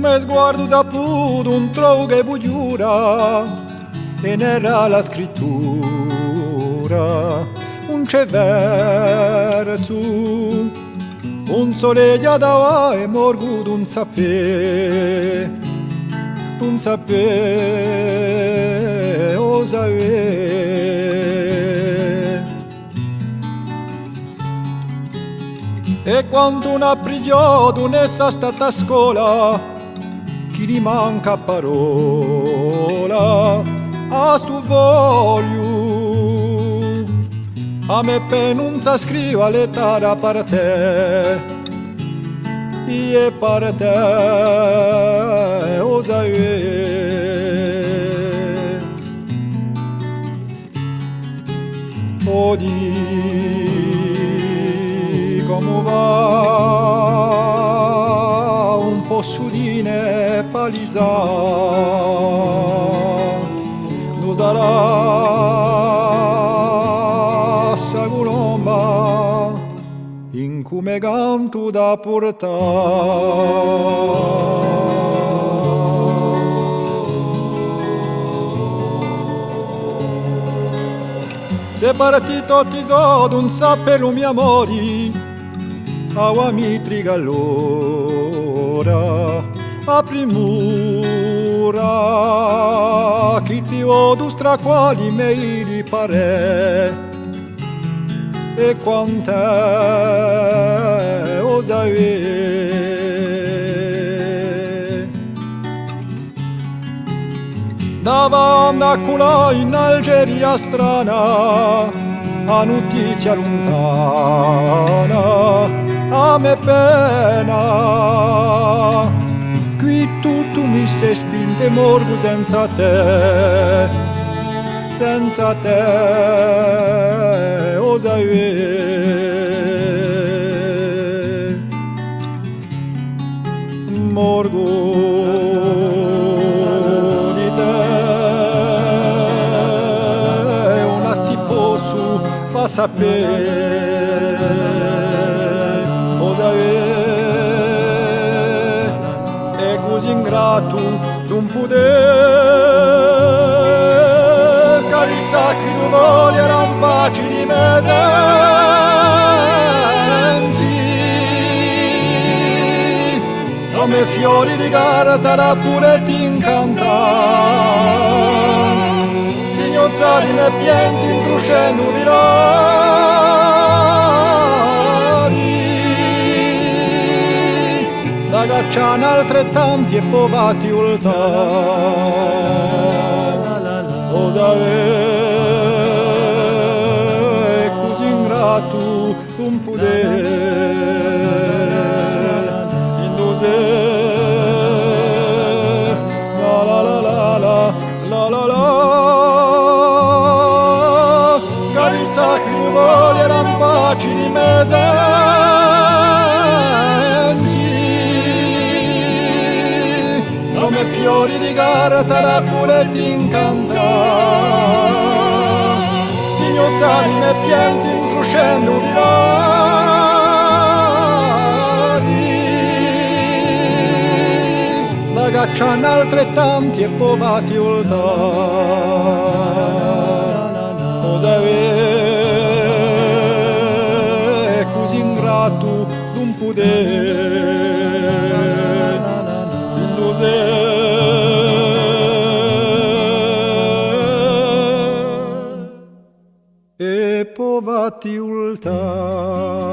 Come sguardo zaputo un trovo che bugliura e n'era la scrittura, un c'è verso, un soleggia da e morgo d'un sapè, osa e quando una prigione non è stata a scuola, chi gli manca parola, a stu voglio, a me per non sa scriva lettera per te, e per te, osa o di come va un po' sudine palisa do sarà sa colomba in come canto da portare. Se partito ti so d'un sappero mi amori, a mi triga allora, a primura, chi ti odu stra quali mei di pare, e quant'è osa davanti a quella in Algeria strana, a notizia lontana, a me pena, qui tutto mi sei spinto e morgo senza te, osa morgo a sapere cosa è così ingrato non poter carizzare chi tu voglia era un pace di mesenzi come fiori di carta pure ti incanta signozzari me pienti incruscendo virari da gacciano altrettanti e povati ultà osa è così ingrato un potere indose la la la la la la la la che vogliono baci di mesensi come fiori di carta pure ti incanta signozzari me pienti incruscendo virari da gacciano altrettanti e povati ultà cosa è così ingrato d'un potere e povati ultà.